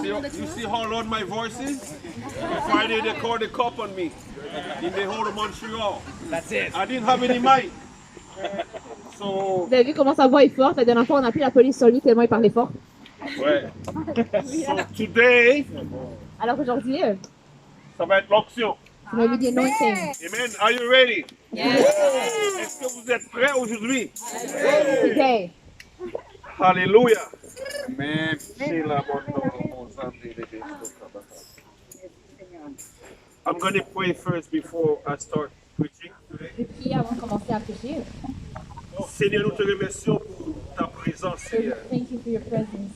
You see how loud my voice is? Friday they called the cop on me in the whole of Montreal. That's it. I didn't have any mic. So, Vous avez vu comment sa voix est forte? La dernière fois, on a pris la police sur lui tellement il parlait fort. ouais. So today, Alors aujourd'hui, ça va être l'onction. on va lui dire anointing. Amen. Are you ready? Yes. Est-ce que vous êtes prêts aujourd'hui? Today. Hallelujah. Amen. I'm going to pray first before I start preaching today. Je prie avant de commencer à prêcher. Seigneur, nous te remercions pour ta présence, Seigneur. Thank you for your presence.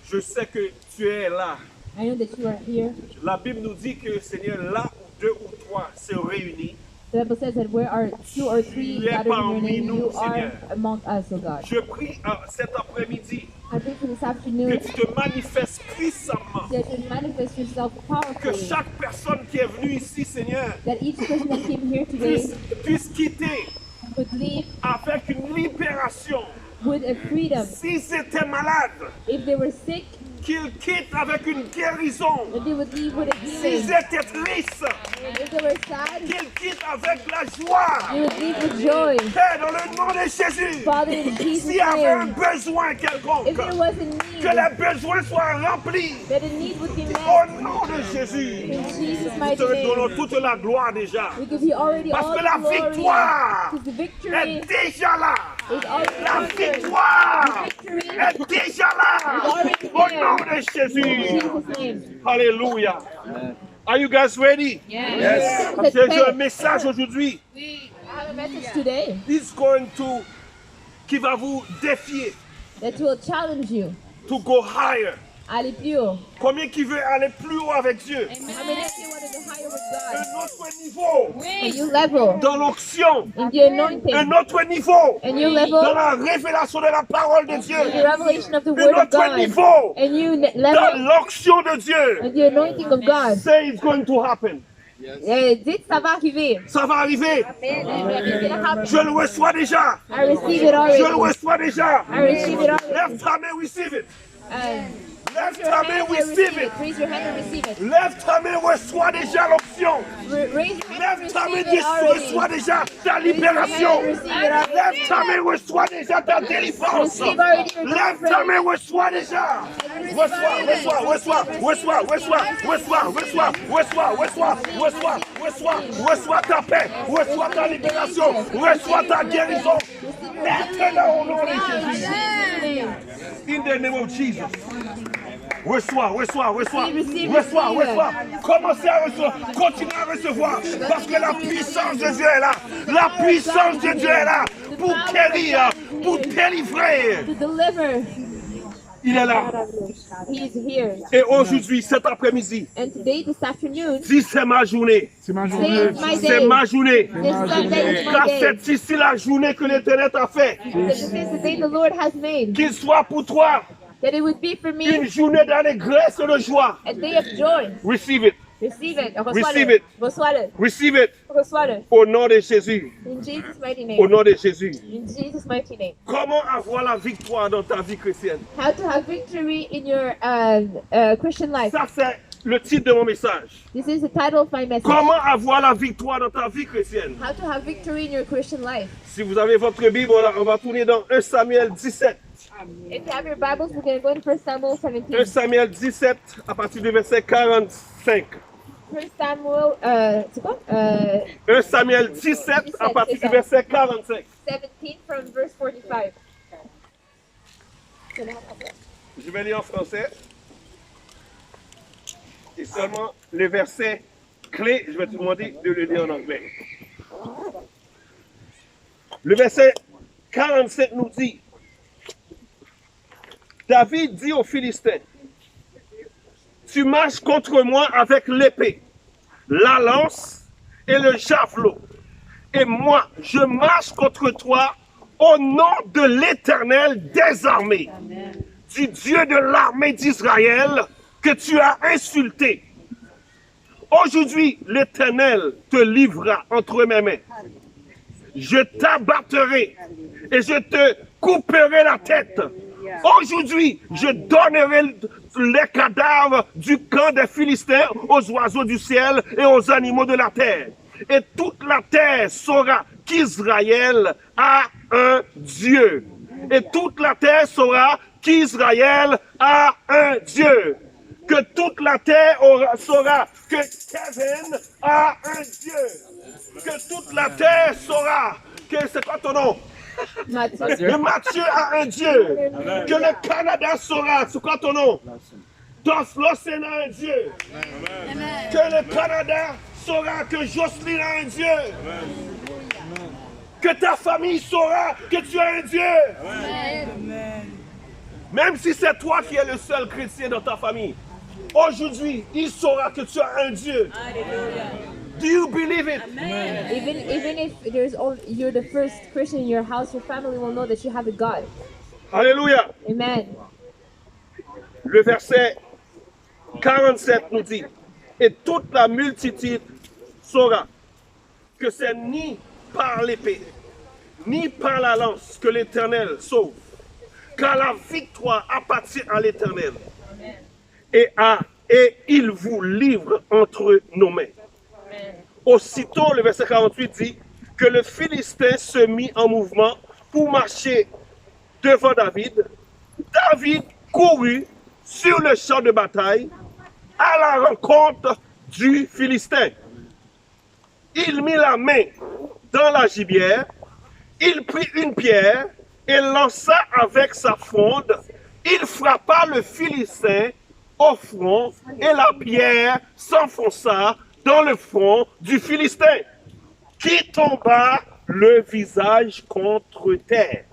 Je sais que tu es là. I know that you are here. La Bible nous dit que, Seigneur, là où deux ou trois se réunissent, The Bible says that where are two or three Tu es gathered in your parmi name, nous, you are Seigneur. among us, O God. je prie cet après-midi I pray for this que afternoon tu te manifestes puissamment. that you manifest yourself Que powerfully. chaque personne qui est venue ici, Seigneur, That each person that came here today puisse quitter would leave avec une libération. with a freedom. S'ils étaient malades, If they were sick, qu'ils quittent avec une guérison. that they would leave with a S'ils healing. étaient tristes, If they were sad, qu'ils quittent avec la joie. they would leave with joy. Père, dans le nom de Jésus, Father, in Jesus' s'il y avait un name, besoin if quelconque, there was a need, que les besoins soient remplis. that a need would be Au met. nom de Jésus, In Jesus' nous mighty te donnons name. toute la gloire déjà. We give you already Parce all que la the glory. victoire Because the est victory déjà là. is already La conquered. victoire Victory est déjà là. Au nom de in Jésus. Jesus' name. Alléluia. Are you guys ready? Yes. Parce que j'ai un message aujourd'hui I have a message today qui va vous défier that will challenge you. to go higher. Aller plus haut. Combien qui veut aller plus haut avec Dieu? How many of you want to go higher with God? Un autre niveau A new level dans l'onction. in the anointing. Un autre niveau A new dans level la révélation de la parole de Dieu. in the revelation of the Un Word of autre God. niveau A new dans level l'onction de Dieu. in the anointing of God. Say it's going to happen. Dites, ça va arriver. Ça va arriver. It's gonna happen. Je le reçois déjà. I receive it Je le already. reçois déjà. I receive it already. Lève ta main, receive it. Lève Your ta hand main, and receive receive it. it. Raise your hand and receive it. Lève ta main, reçois déjà l'onction. Raise your hand and Lève ta main, receive it already. reçois déjà ta libération. Lève ta main, reçois déjà ta délivrance. Receive already your Lève ta deliverance. main, reçois déjà. Reçois ta paix, reçois ta libération, reçois ta guérison. Maintenant au nom de Jésus. In the name of Jesus. Reçois. Commencez à recevoir, continuez à recevoir. Parce que la puissance de Dieu est là. La puissance de Dieu est là pour guérir, pour délivrer. To deliver. Il est là. He is here. Et aujourd'hui, cet après-midi, And today, this afternoon, dis c'est ma journée. C'est ma today journée. is my C'est day. ma journée. This Sunday is my Car day. c'est ici la journée que l'Éternel t'a fait. This is the day the Lord has made. Qu'il soit pour toi That it would be for me une journée d'allégresse et de joie. a day of joy. Receive it. Receive it. Receive it. Reçois-le. Receive it. Reçois-le. Au nom de Jésus. In Jesus' mighty Au name. nom de Jésus. In Jesus' mighty name. Comment avoir la victoire dans ta vie chrétienne? How to have victory in your Christian life. Ça, c'est le titre de mon message. This is the title of my message. Comment avoir la victoire dans ta vie chrétienne? How to have victory in your Christian life. Si vous avez votre Bible, on va tourner dans 1 Samuel 17. If you have your Bibles, we're going to go in 1 Samuel 1 17. Samuel 17 à partir du verset 45. 1 Samuel, c'est quoi? 1 Samuel 17 à partir du verset 45. 17 from verse 45. Je vais lire en français. Et seulement les versets clés, je vais te demander de le lire en anglais. Le verset 45 nous dit, David dit aux Philistins, tu marches contre moi avec l'épée, la lance et le javelot. Et moi, je marche contre toi au nom de l'Éternel des armées, du Dieu de l'armée d'Israël que tu as insulté. Aujourd'hui, l'Éternel te livrera entre mes mains. Je t'abattrai et je te couperai la tête Aujourd'hui, je donnerai les cadavres du camp des Philistins aux oiseaux du ciel et aux animaux de la terre. Et toute la terre saura qu'Israël a un Dieu. Et toute la terre saura qu'Israël a un Dieu. Que toute la terre saura que Kevin a un Dieu. Que toute la terre saura que c'est quoi ton nom? Que Mathieu a un Dieu. Amen. Que le Canada saura, c'est quoi ton nom? Dos Lawson a un Dieu. Amen. Que le Canada saura que Jocelyne a un Dieu. Amen. Que ta famille saura que tu as un Dieu. Amen. Même si c'est toi qui es le seul chrétien dans ta famille, aujourd'hui, il saura que tu as un Dieu. Alléluia. Do you believe it? Amen. Even if you're the first Christian in your house, your family will know that you have a God. Alléluia. Amen. Le verset 47 nous dit, et toute la multitude saura que c'est ni par l'épée, ni par la lance que l'Éternel sauve, car la victoire appartient à l'Éternel. Et il vous livre entre nos mains. Aussitôt, le verset 48 dit que le Philistin se mit en mouvement pour marcher devant David. David courut sur le champ de bataille à la rencontre du Philistin. Il mit la main dans la gibière, il prit une pierre et lança avec sa fronde. Il frappa le Philistin au front et la pierre s'enfonça dans le front du Philistin, qui tomba le visage contre terre.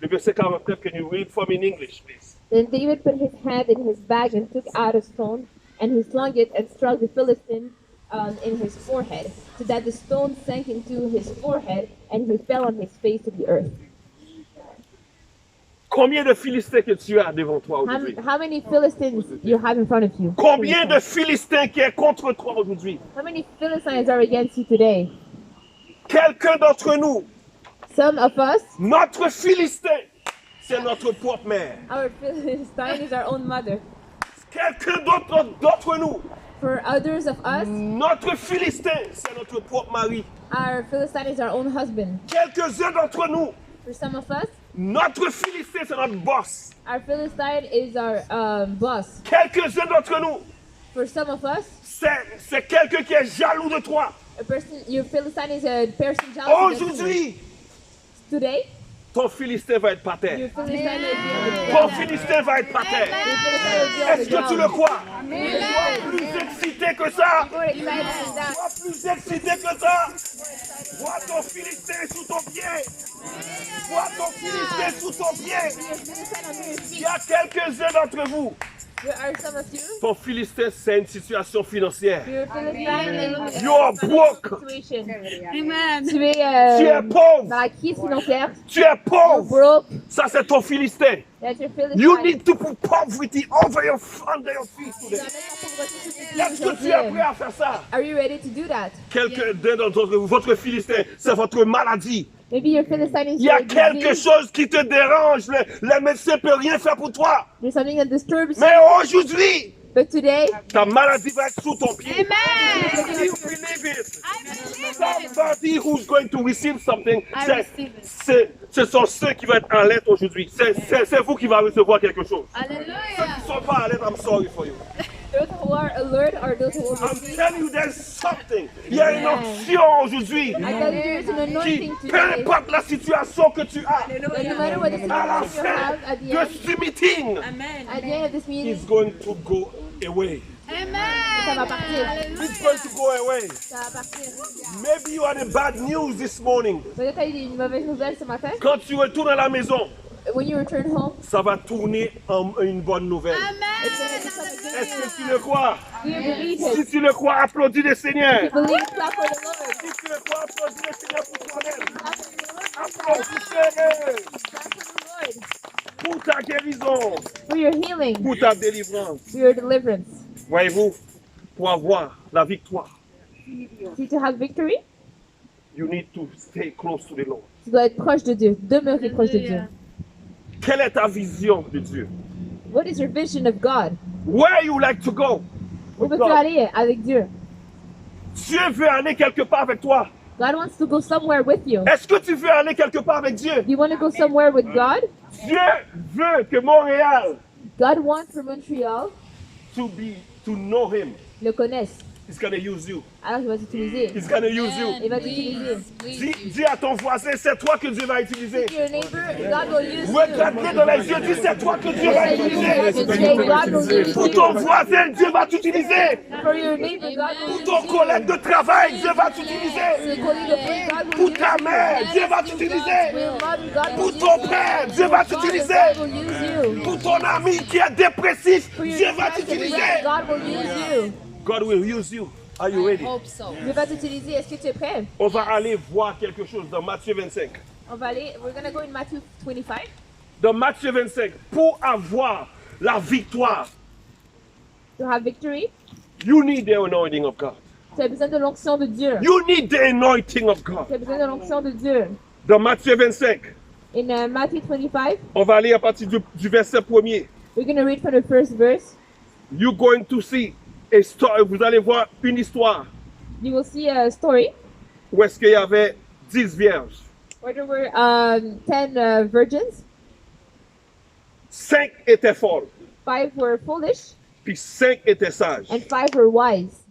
Le verset 49, can you read for me in English, please? Then David put his hand in his bag and took out a stone, and he slung it and struck the Philistine in his forehead, so that the stone sank into his forehead, and he fell on his face to the earth. Combien de Philistins que tu as devant toi aujourd'hui? How many Philistines you have in front of you? Combien de Philistins qui est contre toi aujourd'hui? How many Philistines are against you today? Quelqu'un d'entre nous, Some of us, notre Philistin, c'est notre propre mère. our Philistine is our own mother. Quelqu'un d'entre nous, For others of us, notre Philistin, c'est notre propre mari. our Philistine is our own husband. Quelques-uns d'entre nous, For some of us, notre Philistin, c'est notre boss. our Philistine is our boss. Quelques-uns d'entre nous, For some of us, c'est quelqu'un qui est jaloux de toi. your Philistine is a person jealous against you. Aujourd'hui, Today, ton Philistin va être par terre. your Philistine will be on the Ton ground. Philistin va être par terre. Your Philistine will be on Est-ce the que tu le ground. crois? Sois plus excité que ça. More excited than that. Sois plus excité que ça. Vois ton Philistin sous ton pied. Vois ton Philistin sous ton pied. Your Philistine under your Il feet. y a quelques-uns d'entre vous. There are some of you. Ton Philistin, c'est une situation financière. Your Philistine is You are broke. situation. Amen. Tu es Tu es pauvre. dans la crise financière. Tu es You're pauvre. broke. Ça, c'est ton Philistin. That's your Philistine. You need to put poverty under your feet Tu today. dois mettre la pauvreté sous tes pieds Est-ce que tu aujourd'hui. es prêt à faire ça? Are you ready to do that? Quelqu'un d'entre vous, votre Philistin, c'est votre maladie. Maybe your Philistine is Il y a your quelque disease. chose qui te dérange. Le médecin ne peut rien faire pour toi. There's something that disturbs Mais you. aujourd'hui, But today, ta maladie va être sous ton pied. Amen. Do you believe it? I believe it. Somebody who's going to receive something, I receive ce sont ceux qui vont être en lettre aujourd'hui. C'est vous qui va recevoir quelque chose. Ceux qui Hallelujah. ne sont pas en lettre, I'm sorry for you. those who are alert are those who will I'm receive. telling you, there's something. Il y a une onction aujourd'hui I tell you, there is an qui, anointing peu today. importe la situation que tu as, That no matter what the à la situation you have fin at the de end, ce meeting, at the end of this meeting, he's going to go away. ça va partir. He's going to go away. Ça va partir. Maybe you had a bad news this morning. Peut-être tu as eu une mauvaise nouvelle ce matin. Quand tu retournes à la maison, When you return home, ça va tourner en une bonne nouvelle. it's going to become a good Est-ce news. que tu le crois? Do you believe Si it? tu le crois, applaudis le Seigneur. Believe, clap for the Lord. Si tu le crois, applaudis le Seigneur pour toi-même. Clap for the Lord. Applaudis-le Clap for the Lord. pour ta guérison, For your healing, pour ta délivrance. for your deliverance. Voyez-vous, pour avoir la victoire, Si tu have victory, you need to stay close to the Lord. tu dois être proche de Dieu, demeurer proche de Dieu. Quelle est ta vision de Dieu? What is your vision of God? Where you like to go? Où with veux-tu God? aller avec Dieu? Dieu veut aller quelque part avec toi. God wants to go somewhere with you. Est-ce que tu veux aller quelque part avec Dieu? Do you want to go somewhere with God? Dieu veut que Montréal God wants for Montreal to know Him. le connaisse. He's gonna use you. Alors il va t'utiliser. He's gonna use you. Il va t'utiliser. Dis à ton voisin, c'est toi que Dieu va utiliser. Your neighbor, God will use you. Regarde-les dans les yeux, dis c'est toi que Dieu va Say you utiliser. have to say God will use Pour you. ton voisin, Dieu va t'utiliser. For your neighbor, God will Pour use ton you. collègue de travail, Dieu va To t'utiliser. the colleague of faith, God will Pour use ta you. mère, Dieu va t'utiliser. For your mother, God will Pour use ton you. père, Dieu va God t'utiliser. will use you. Pour ton ami qui est dépressif, For your Dieu va depressed t'utiliser. friend, God will use you. God will use you. Are you ready? Hope so. Dieu va t'utiliser. Est-ce que tu es prêt? On va aller voir quelque chose dans Matthieu 25. On va aller. We're gonna go in Matthew 25. Dans Matthieu 25, pour avoir la victoire, To have victory, you need the anointing of God. tu as besoin de l'onction de Dieu. You need the anointing of God. Tu as besoin de l'onction de Dieu. Dans Matthieu 25, In Matthew 25, on va aller à partir du verset 1er. we're gonna read from the first verse. You're going to see a story. Vous allez voir une histoire You will see a story où est-ce qu'il y avait 10 vierges. where there were 10 virgins. 5 étaient folles, 5 were foolish puis 5 étaient sages. and 5 were wise.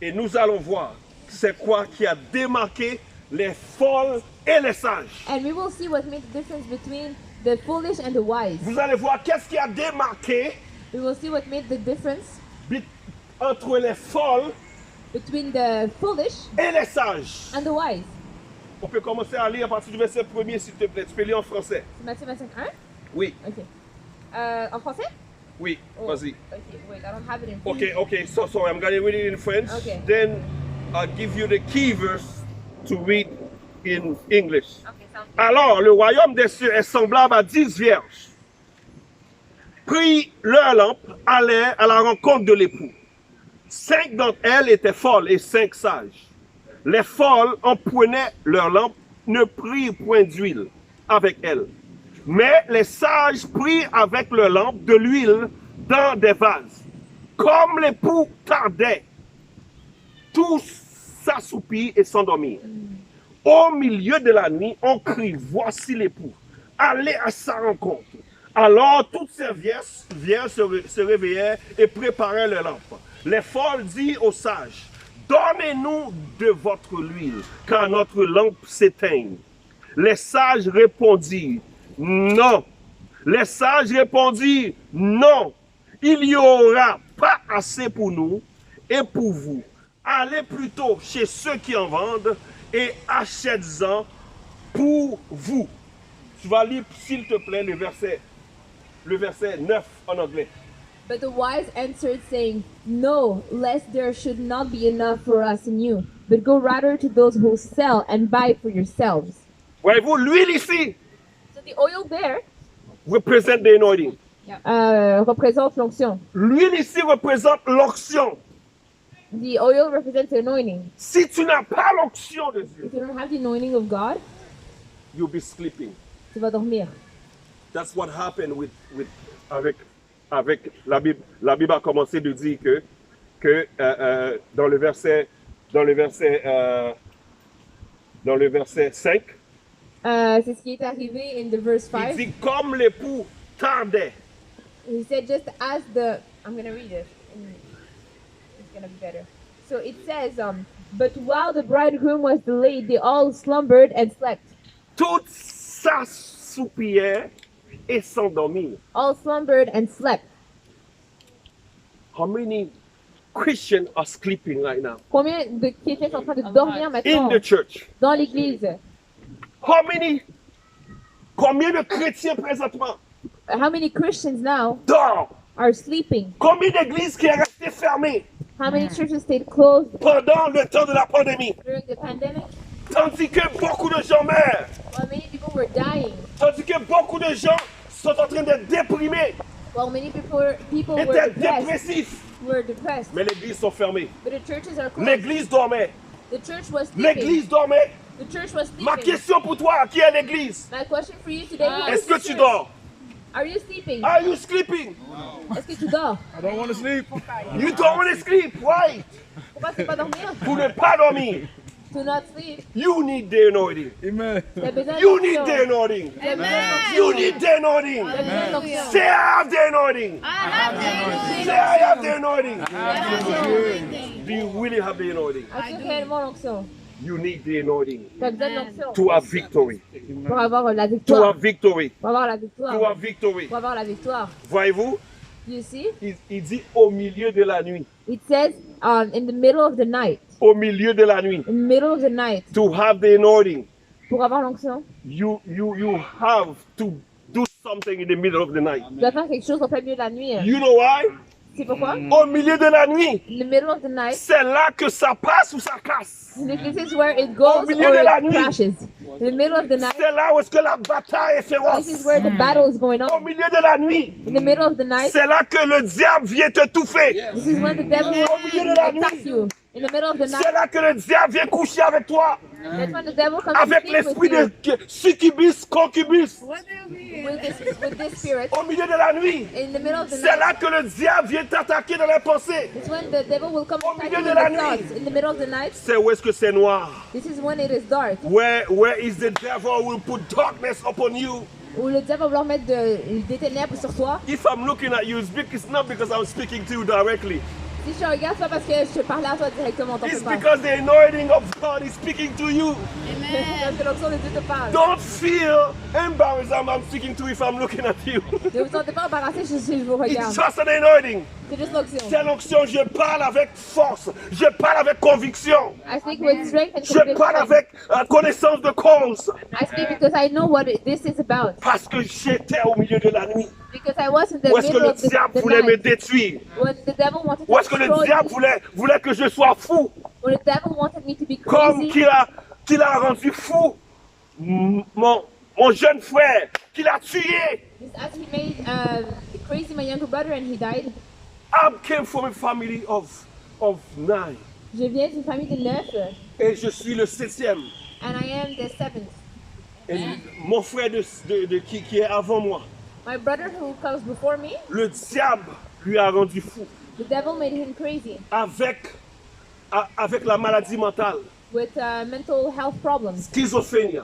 Et nous allons voir c'est quoi qui a démarqué les folles et les sages. And we will see what made the difference between the foolish and the wise. Vous allez voir qu'est-ce qui a démarqué We will see what made the difference entre les folles between the foolish et les sages. and the wise. On peut commencer à lire à partir du verset 1er, s'il te plaît. Tu peux lire en français. C'est Matthieu 25, 1? Oui, Ok. En français? oui, Oh, vas-y. Okay, wait, I don't have it in Okay, okay, so I'm going to read it in French. Okay. Then I'll give you the key verse to read in English. Okay, sounds good. Alors, le royaume des cieux est semblable à 10 vierges. Pris leur lampe, allèrent à la rencontre de l'époux. 5 d'entre elles étaient folles et 5 sages. Les folles emprenaient leur lampe, ne prirent point d'huile avec elles. Mais les sages prirent avec leur lampe de l'huile dans des vases. Comme l'époux tardait, tous s'assoupirent et s'endormirent. Au milieu de la nuit, on crie, voici l'époux. Allez à sa rencontre. Alors toutes ces vierges se réveillèrent et préparèrent leurs lampes. Les folles dirent aux sages, donnez-nous de votre huile, car notre lampe s'éteigne. Les sages répondirent, non. Les sages répondirent, non. Il n'y aura pas assez pour nous et pour vous. Allez plutôt chez ceux qui en vendent et achetez-en pour vous. Tu vas lire, s'il te plaît, le verset 9 en anglais. But the wise answered, saying, no, lest there should not be enough for us and you, but go rather to those who sell and buy for yourselves. Voyez-vous, l'huile ici So the oil there représente the anointing. represents l'onction. L'huile ici représente l'onction. The oil represents the anointing. Si tu n'as pas l'onction de Dieu, If you don't have the anointing of God, you'll be sleeping. tu vas dormir. That's what happened avec la Bible. La Bible a commencé de dire que dans le verset 5, C'est ce qui est arrivé in the verse il 5. dit comme l'époux tardait. He said, just as the... I'm going to read it. It's going to be better. So it says, but while the bridegroom was delayed, they all slumbered and slept. Toutes s'assoupirent et s'endormirent. All slumbered and slept. How many Christians are sleeping right now Combien de chrétiens sont en train de dormir in maintenant the church? dans l'église? Combien de chrétiens présentement How many Christians now dorment? are sleeping? Combien d'églises qui sont restées fermées How many churches stayed closed pendant le temps de la pandémie? during the pandemic? Tandis que beaucoup de gens meurent. While many people were dying. Tandis que beaucoup de gens sont en train d'être déprimés, While many people were étaient depressed. dépressifs. Mais les églises sont fermées. But the churches are closed. L'église dormait. The church was sleeping. L'église dormait. The church was Ma sleeping. question pour toi, qui est l'église? My question for you today is, Est-ce que tu dors? Are you sleeping? Are you sleeping? Est-ce que tu dors? I don't want to sleep. You don't want to sleep. Why? Pourquoi tu veux pas dormir? Pour ne pas dormir. To not sleep. You need the anointing. Amen. Tu as besoin You need d'onction. the anointing. Tu as besoin d'onction. You need the anointing. Tu as besoin d'onction. Say, I have the anointing. Say, I have the anointing. Do you really have the anointing? As-tu réellement l'onction? You need the anointing Tu as besoin de l'onction to have victory. pour avoir la To victoire. have victory. Pour avoir la victoire. To have victory. Pour avoir la victoire. Voyez-vous, You see? il dit au milieu de la nuit. It says in the middle of the night. Au milieu de la nuit. In the middle of the night. To have the anointing. Pour avoir l'onction, You have to do something in the middle of the night. tu dois faire quelque chose au plein milieu de la nuit. You know why? C'est pourquoi? Au milieu de la nuit, In the middle of the night, c'est là que ça passe ou ça casse. this is where it goes Au milieu or de la it nuit. crashes. In the middle of the night, C'est là où est-ce que la bataille est this is féroce. where the battle is going Au on. milieu de la nuit, In the middle of the night, c'est là que le diable vient te touffer. this is when the devil milieu de la attacks nuit. you. In the middle of the C'est night, là que le diable vient coucher avec toi. that's when the devil comes Avec to sleep l'esprit with de succubus, concubus. you with this spirit. Au milieu de la nuit, In the middle of the c'est night, là que le diable vient t'attaquer dans les pensées. it's when the devil will come Au attack milieu you de with la the nuit. thoughts. In the middle of the night, C'est où est-ce que c'est noir. this is when it is dark. Where is the devil will put darkness upon you. Où le diable va vouloir mettre des ténèbres sur toi. If I'm looking at you, it's not because I'm speaking to you directly. Si je te regarde, c'est pas parce que je te parle à toi directement, t'en fais It's pas. because the anointing of God is speaking to you. Parce que l'onction de Dieu te parle. Don't feel embarrassed I'm speaking to you if I'm looking at you. Ne vous sentez pas embarrassé si je vous It's regarde. just an anointing. C'est juste l'onction. C'est l'onction, je parle avec force, je parle avec conviction, I speak with strength and je parle conviction. avec connaissance de cause. I speak because I know what this is about. Parce que j'étais au milieu de la nuit. Because I was in the Où est-ce que middle le of the diable voulait me night. détruire? When the devil wanted Où to est-ce que le destroy diable me. voulait que je sois fou? When the devil wanted me to be Comme crazy. qu'il a rendu fou mon jeune frère, qu'il a tué. Just as he made crazy my younger brother and he died. I came from a family of 9. Je viens d'une famille de 9 Et je suis le 7e. and I am the 7th. Et mon frère qui est avant moi, My brother who comes before me, le diable lui a rendu fou the devil made him crazy avec la maladie mentale, with mental health problems. schizophrénie.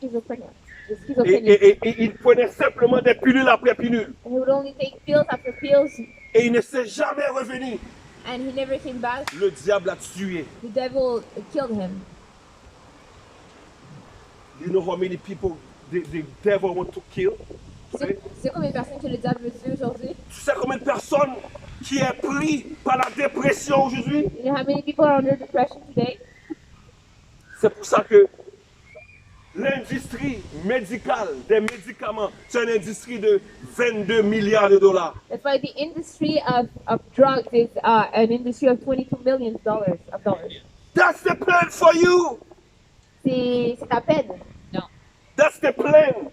Schizophrenia. The Et, schizophrenia. et il prenait simplement des pilules après pilules. And he would only take pills after pills Et il ne s'est jamais revenu. and he never came back. Le diable l'a tué. The devil killed him. You know how many people the devil want to kill? C'est combien de personnes que le diable veut tuer aujourd'hui? Tu sais combien de personnes qui est pris par la dépression aujourd'hui? You know how many people are under depression today? C'est pour ça que l'industrie médicale des médicaments, c'est une industrie de 22 milliards de dollars. That's why the industry of drugs is an industry of $22 million of dollars. That's the plan for you. C'est ta peine. That's the plan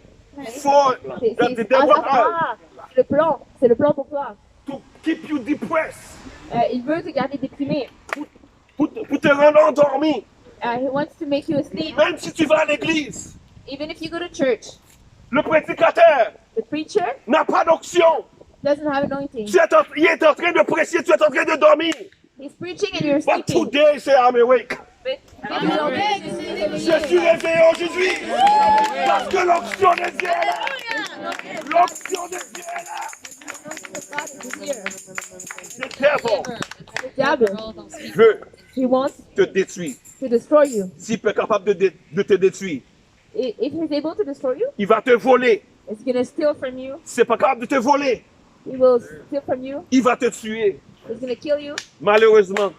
for that the devil has C'est le plan. C'est le plan pour toi. to keep you depressed, Il veut te garder déprimé. pour te rendre endormi. He wants to make you asleep. Même si tu vas à l'église, Even if you go to church, le prédicateur the preacher n'a pas d'onction. doesn't have anointing. Il est en train de prêcher, tu es en train de dormir. He's preaching and you're But sleeping. today, say I'm awake. Maybe you don't listen. Je suis réveillé aujourd'hui parce que l'onction de Dieu est là. L'onction de Dieu est là. Le devil The devil, veut he wants te détruire. to destroy you. S'il est capable de te détruire, If he's able to destroy you, il va te voler. he's gonna steal from you. S'il n'est pas capable de te voler, He will steal from you. il va te tuer. He's gonna kill you. Malheureusement,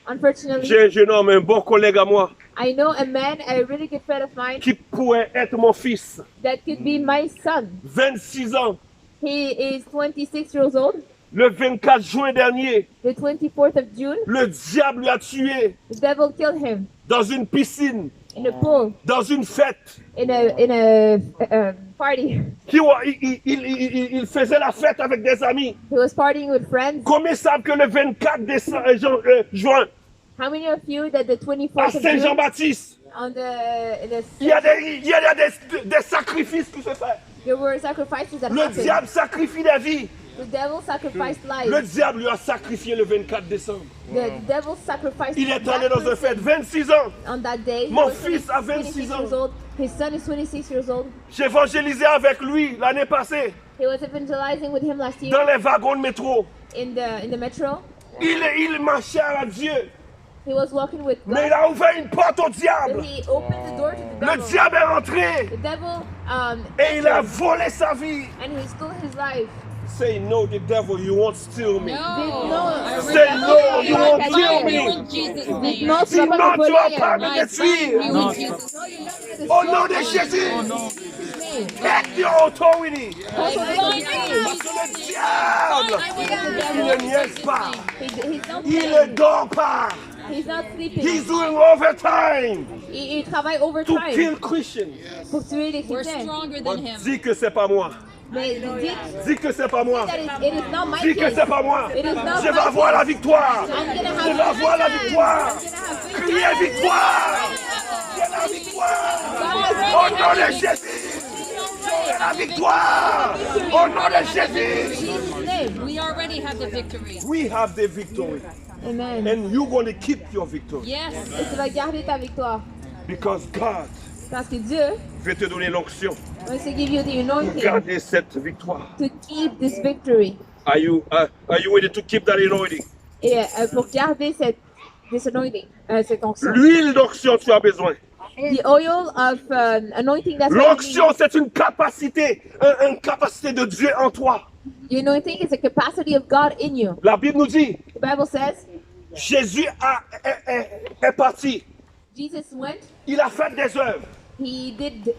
Unfortunately, j'ai un jeune homme, un bon collègue à moi, I know a man, a really good friend of mine, qui pourrait être mon fils. that could be my son. 26 ans. He is 26 years old. Le 24 juin dernier, The 24th of June, le diable lui a tué the devil killed him dans une piscine, in a pool, dans une fête. in a party. Il faisait la fête avec des amis. He was partying with friends. Combien savent que le 24 juin, How many of you that the à 24th of June Saint-Jean-Baptiste, on the il y a des sacrifices qui se font. There were sacrifices that Le happened. diable sacrifie des vies. The devil sacrificed Le lives. diable lui a sacrifié le 24 décembre. The devil sacrificed Il est allé that dans un person fête, 26 ans. on that day. He Mon was fils a 26 26 ans. years old. His son is 26 years old. J'ai évangélisé avec lui l'année passée He was evangelizing with him last year dans les wagons de métro. in the metro. Il marchait à Dieu, He was walking with mais il God. a ouvert une porte au But diable. he opened the door to the Le devil. diable est rentré The devil et il a volé sa vie. and he stole his life. Say no, the devil, you won't steal me. No. Say no, you won't kill You me. in Jesus' name. Non, tu vas Dis pas non, me tu vas voler. pas me I bind détruire. you in Jesus' Au nom de Jésus, take your authority. Parce que le diable, il ne niaise pas. He's not Il ne playing. dort pas. He's not sleeping. He's doing overtime Il travaille to overtime kill Christians. pour tuer les We're chrétiens. stronger than him. Dis que c'est pas moi. Mais dites Dis que c'est pas moi. that it is not my Dis que case. c'est pas moi. It is not Je vais my avoir la victoire. I'm gonna have Je vais avoir la victoire. I'm gonna have Criez victoire. J'ai la victoire. Au nom de Jésus. J'aurai la victoire. Au nom de Jésus. Jesus' name. We already have the victory. We have the victory. Amen. And you're going to keep your victory. Yes. Et tu vas garder ta victoire. Because God Parce que Dieu veut te donner l'onction wants to give you the pour anointing garder cette victoire. to keep this victory. Are you ready to keep that anointing? Et pour garder this anointing, cette onction. L'huile d'onction, tu as besoin. The oil of anointing that's what you L'onction, c'est une capacité de Dieu en toi. need. The anointing is a capacity of God in you. La Bible nous dit, The Bible says Jésus est parti. Jesus went, Il a fait des œuvres. he did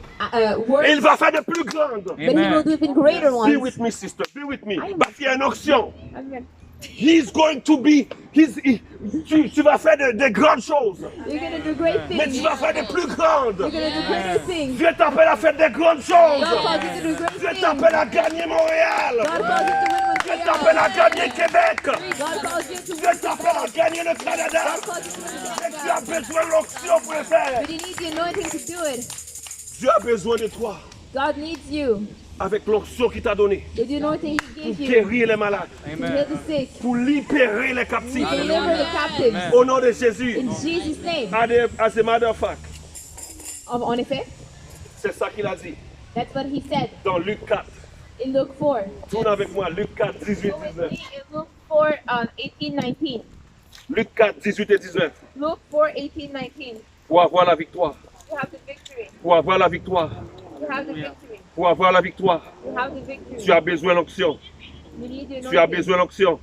work, Et il va faire de plus grandes. but he will do even greater Be ones. with me, sister. Be with me. Parce qu'il y a une onction. Amen. He's going to be. Tu vas faire de grandes choses. You're gonna do great Mais things. tu vas faire de plus grandes. You're gonna do greater things. Dieu t'appelle à faire de grandes God choses. calls you to do great Dieu things. t'appelle à gagner Montréal. God calls you to win Dieu t'appelle à Montreal. gagner Québec. God calls you to Dieu win t'appelle à gagner le Canada. God calls you to win Et tu as Canada. besoin de l'onction pour le faire. But you need the anointing to do it. Dieu a besoin de toi God needs you avec l'onction qu'il t'a donnée with the anointing He pour gave you guérir les malades, to heal the sick, pour libérer les captifs. to deliver the captives. Au nom de Jésus. In Jesus' name. As a matter of fact, En effet, c'est ça qu'il a dit that's what He said dans Luc 4. in Luke 4. Tourne avec moi, Luc 4, 18, Go with 19. me in Luke 4, 18, 19. Luc 4, 18 et 19. Luke 4, 18, 19. Pour avoir la victoire. You have the victory. Pour avoir la victoire. You have the victory. Pour avoir la victoire. You have the victory. Tu as besoin de l'onction. You need the Tu as anointing. besoin de l'onction.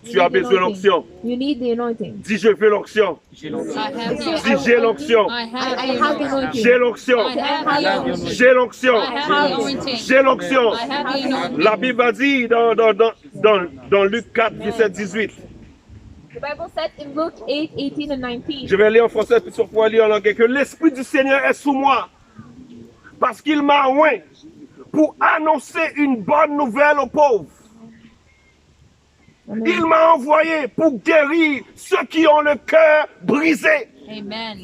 You Tu as need the besoin de anointing. l'onction. You need the anointing. Dis je veux l'onction. I have Dis j'ai l'onction. I I have have the anointing. J'ai l'onction. I have the anointing. J'ai l'onction. I have the anointing. J'ai l'onction. I have the anointing. La Bible a dit dans Luc 4, 17, 18. The Bible said in Luke 8, 18 and 19. Je vais lire en français puis sur pouvoir lire en anglais. Que l'Esprit du Seigneur est sous moi. Parce qu'il m'a oint pour annoncer une bonne nouvelle aux pauvres. Il m'a envoyé pour guérir ceux qui ont le cœur brisé. Amen.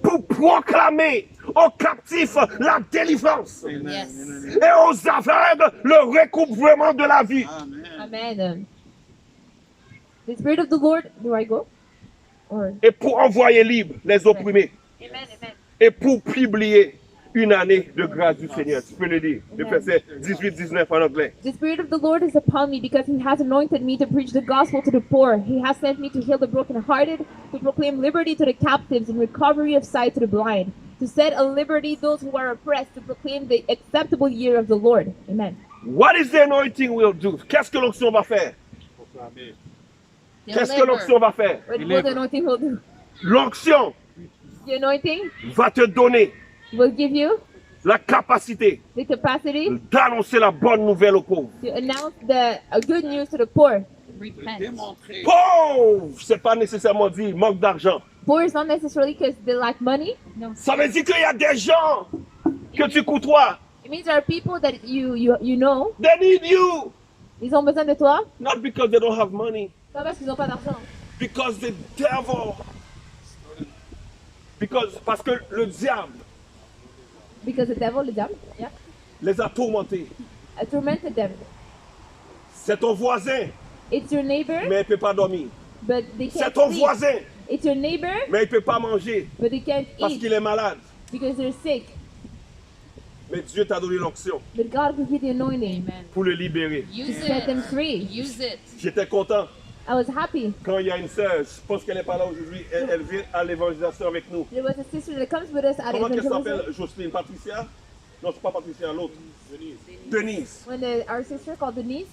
Pour proclamer aux captifs la délivrance. Yes. Et aux aveugles le recouvrement de la vie. Amen. The Spirit of the Lord, do I go? Or Et pour envoyer libre les opprimés. Amen, amen. Et pour publier une année de grâce du Seigneur. Tu peux le dire. Le verset 18-19 en anglais. The Spirit of the Lord is upon me because He has anointed me to preach the gospel to the poor. He has sent me to heal the brokenhearted, to proclaim liberty to the captives and recovery of sight to the blind, to set at liberty those who are oppressed, to proclaim the acceptable year of the Lord. Amen. What is the anointing will do? Qu'est-ce que l'onction va faire? Qu'est-ce que l'onction va faire? What the anointing will do? L'onction The anointing va te donner will give you la capacité the capacity d'annoncer la bonne nouvelle aux pauvres. to announce the good news to the poor. Repent. Pauvre, c'est pas nécessairement dit manque d'argent. Poor is not necessarily because they lack money. Ça veut dire qu'il y a des gens que tu côtoies. It means there are people that you know, They need you. ils ont besoin de toi, Not because they don't have money. pas parce qu'ils n'ont pas d'argent. Because the devil. Parce que le diable, Because the devil, le diable, yeah. les a tourmentés. tormented them. C'est ton voisin, It's your neighbor, mais il ne peut pas dormir. but they C'est can't ton sleep. voisin, It's your neighbor, mais il ne peut pas manger but they can't parce eat qu'il est malade. because they're sick. Mais Dieu t'a donné l'onction But God will give the anointing Amen. pour le libérer. to Use set them it. free. Use it. J'étais content I was happy. quand il y a une sœur, je pense qu'elle n'est pas là aujourd'hui, elle vient à l'évangélisation avec nous. There was a sister that comes with us at Comment qu'elle evangelism. s'appelle? Jocelyne, Patricia? Non, c'est pas Patricia, l'autre. Denise. When our sister called Denise,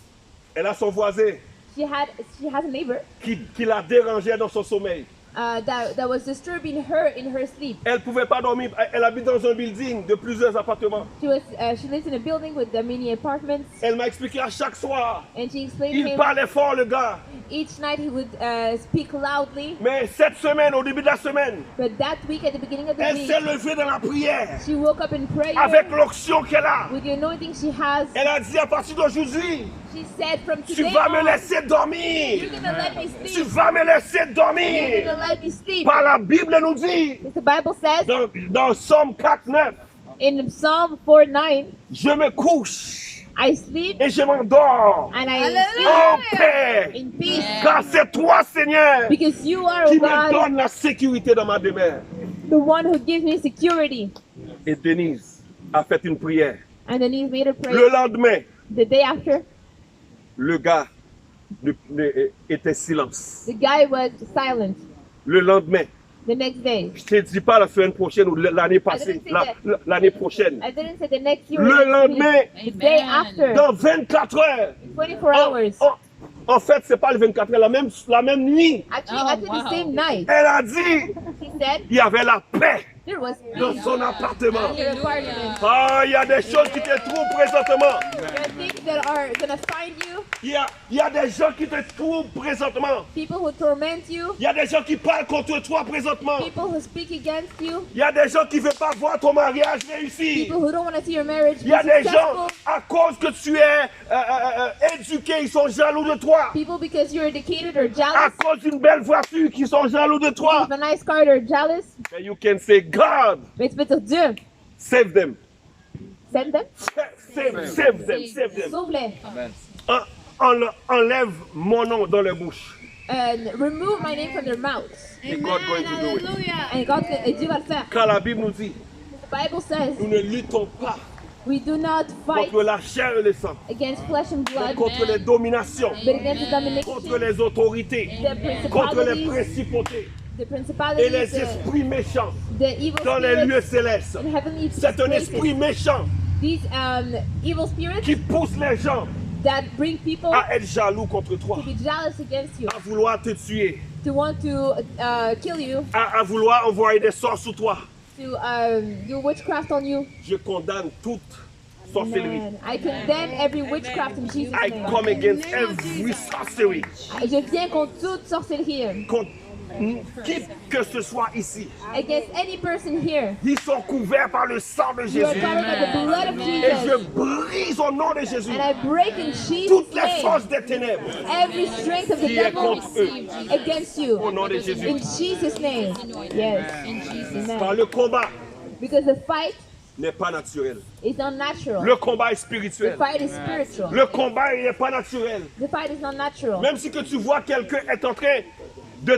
Elle a son voisin she has a neighbor qui la dérangeait dans son sommeil. that was disturbing her in her sleep. Elle ne pouvait pas dormir. Elle habite dans un building de plusieurs appartements. She lives in a building with many apartments, Elle m'a expliqué à chaque soir. and she explained Il to him parlait fort, le gars. each night he would speak loudly. Mais cette semaine, au début de la semaine, But that week, at the beginning of the elle week, s'est levée dans la prière she woke up in prayer avec l'onction qu'elle a. with the anointing she has. Elle a dit à partir d'aujourd'hui, She said, "From tu today vas me on, laisser you're dormir. gonna let me Tu sleep. vas me laisser You're dormir. gonna let me sleep." Par la Bible nous dit, The Bible says dans Somme 4:9, in Psalm 4:9, je me couche I sleep et je m'endors and I en sleep paix. in peace Car c'est toi, Seigneur, because you are, qui oh me God, donne la sécurité dans ma demeure. the one who gives me security. Et Denise a fait une prière. And then he made a Le prayer. lendemain, The day after, le gars était silence. the guy was silent. Le lendemain, The next day, je ne te dis pas la semaine prochaine ou l'année passée, l'année prochaine. I didn't say the next year. Le or next lendemain, week. The day Amen. after, dans 24 heures. 24 En, hours. en fait, c'est pas le 24 heures, la même nuit. Actually, Oh, actually wow. the same night. Elle a dit, He said il y avait la paix there was dans peace son appartement. in her apartment. Ah, il y a des choses qui te trouvent présentement. There are things that are gonna find you. Il y a des gens qui te trouvent présentement. People who torment you. Il y a des gens qui parlent contre toi présentement. People who speak against you. Il y a des gens qui ne veulent pas voir ton mariage réussir. People who don't want to see your marriage Il y a be des successful. gens, à cause que tu es éduqué, ils sont jaloux de toi. People because you're educated or À jealous. cause d'une belle voiture, qui sont jaloux de toi. With a nice car, they're jealous. And you can say, God, Mais tu peux dire Dieu, save them. send them. Save them. Sauve-les. Enlève mon nom dans leur bouche. And remove my name from their mouths. Et God going to do it. And God, et Dieu va le faire. Car la Bible nous dit, The Bible says nous ne luttons pas we do not fight contre la chair et le sang, against flesh and mais blood, contre les dominations, but against the contre domination, les autorités, the contre les principalities, principautés the et principalities, les esprits méchants the evil dans les lieux spirits célestes. in heavenly C'est un places. esprit méchant These evil spirits qui pousse les gens that bring people à être jaloux contre toi, to be jealous against you, à vouloir te tuer, to want to kill you, à vouloir envoyer des sorts sur toi. to do witchcraft on you. Je condamne toute sorcellerie. Man, I condemn every witchcraft in Jesus' I name. come against every sorcery. Je viens contre toute sorcellerie. Contre qui que ce soit ici. Against any person here. Ils sont couverts par le sang de You are Jésus. covered by the blood of Et je Jesus. brise au nom de Jésus And I break in Jesus' toutes les name forces des ténèbres every strength of the qui est devil contre eux. against you. Au nom de Jésus. In Jesus' name. Yes. Car Amen. le combat Because the fight n'est pas naturel. is not natural. Le combat est The spirituel. fight is spiritual. Le combat n'est pas naturel. The fight is not natural. Même si que tu vois quelqu'un est en train de